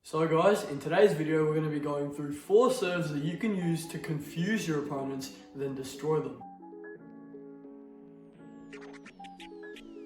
So guys, in today's video we're going to be going through 4 serves that you can use to confuse your opponents, then destroy them.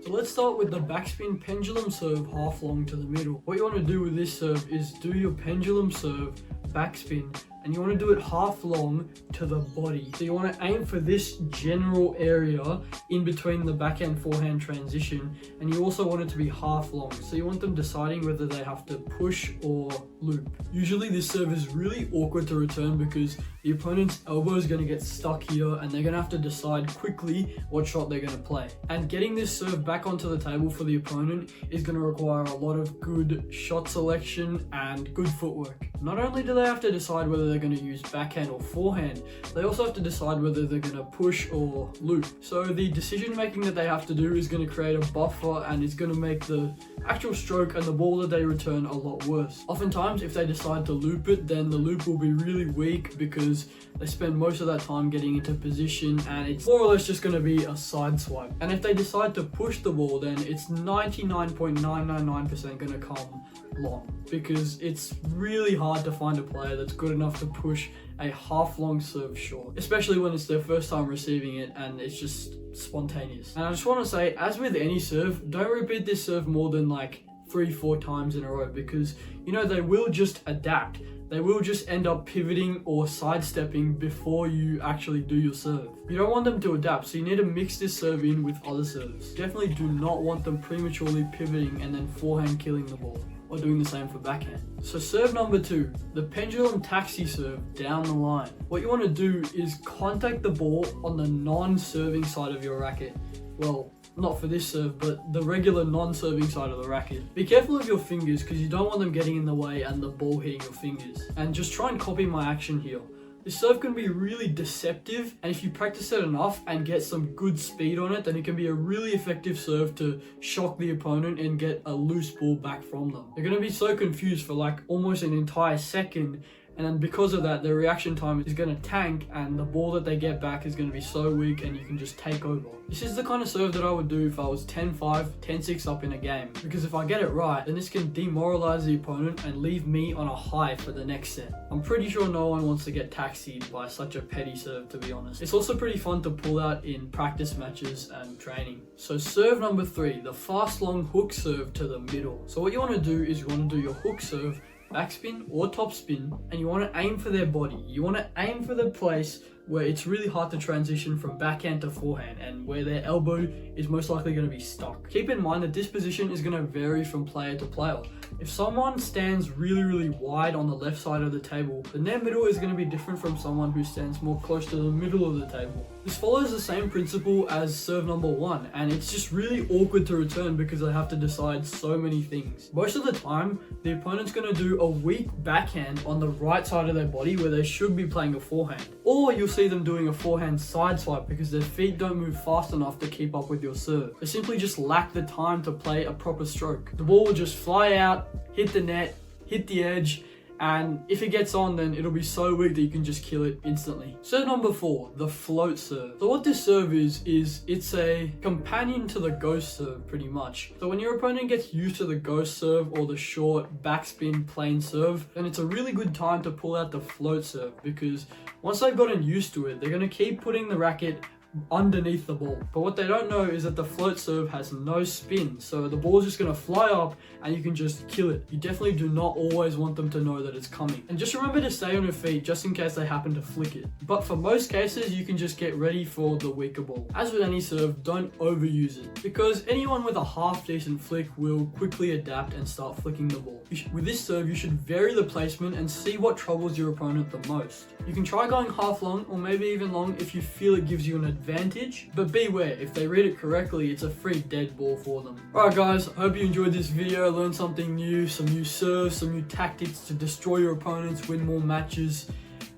So let's start with the backspin pendulum serve half long to the middle. What you want to do with this serve is do your pendulum serve backspin, and you want to do it half long to the body. So you want to aim for this general area in between the backhand forehand transition, and you also want it to be half long. So you want them deciding whether they have to push or loop. Usually this serve is really awkward to return because the opponent's elbow is going to get stuck here and they're going to have to decide quickly what shot they're going to play. And getting this serve back onto the table for the opponent is going to require a lot of good shot selection and good footwork. Not only do they have to decide whether they're going to use backhand or forehand, they also have to decide whether they're going to push or loop. So the decision making that they have to do is going to create a buffer and is going to make the actual stroke and the ball that they return a lot worse. Oftentimes if they decide to loop it, then the loop will be really weak because they spend most of that time getting into position and it's more or less just going to be a side swipe. And if they decide to push the ball, then it's 99.999% going to come long, because it's really hard to find a player that's good enough to push a half long serve short, especially when it's their first time receiving it and it's just spontaneous. And I just want to say, as with any serve, don't repeat this serve more than like 3-4 times in a row, because you know they will just adapt. They will just end up pivoting or sidestepping before you actually do your serve. You don't want them to adapt, so you need to mix this serve in with other serves. Definitely do not want them prematurely pivoting and then forehand killing the ball, or doing the same for backhand. So serve number 2, the pendulum taxi serve down the line. What you want to do is contact the ball on the non-serving side of your racket. Well, not for this serve, but the regular non-serving side of the racket. Be careful of your fingers because you don't want them getting in the way and the ball hitting your fingers. And just try and copy my action here. This serve can be really deceptive, and if you practice it enough and get some good speed on it, then it can be a really effective serve to shock the opponent and get a loose ball back from them. They're going to be so confused for like almost an entire second, and then because of that, their reaction time is going to tank and the ball that they get back is going to be so weak and you can just take over. This is the kind of serve that I would do if I was 10-5, 10-6 up in a game, because if I get it right, then this can demoralize the opponent and leave me on a high for the next set. I'm pretty sure no one wants to get taxied by such a petty serve, to be honest. It's also pretty fun to pull out in practice matches and training. So serve number 3, the fast long hook serve to the middle. So what you want to do is you want to do your hook serve, backspin or topspin, and you want to aim for their body. You want to aim for the place where it's really hard to transition from backhand to forehand and where their elbow is most likely going to be stuck. Keep in mind that this position is going to vary from player to player. If someone stands really wide on the left side of the table, then their middle is going to be different from someone who stands more close to the middle of the table. This follows the same principle as serve number 1, and it's just really awkward to return because they have to decide so many things. Most of the time, the opponent's going to do a weak backhand on the right side of their body where they should be playing a forehand. Or you'll see them doing a forehand side swipe because their feet don't move fast enough to keep up with your serve. They simply just lack the time to play a proper stroke. The ball will just fly out, hit the net, hit the edge, and if it gets on, then it'll be so weak that you can just kill it instantly. Serve number 4, the float serve. So what this serve is it's a companion to the ghost serve pretty much. So when your opponent gets used to the ghost serve or the short backspin plain serve, then it's a really good time to pull out the float serve, because once they've gotten used to it, they're going to keep putting the racket underneath the ball. But what they don't know is that the float serve has no spin, so the ball is just going to fly up and you can just kill it. You definitely do not always want them to know that it's coming. And just remember to stay on your feet just in case they happen to flick it. But for most cases, you can just get ready for the weaker ball. As with any serve, don't overuse it, because anyone with a half decent flick will quickly adapt and start flicking the ball. With this serve, you should vary the placement and see what troubles your opponent the most. You can try going half long or maybe even long if you feel it gives you an advantage, but beware, if they read it correctly, it's a free dead ball for them. Alright guys, I hope you enjoyed this video, learned something new, some new serves, some new tactics to destroy your opponents, win more matches,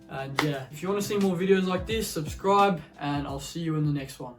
and yeah, if you want to see more videos like this, subscribe, and I'll see you in the next one.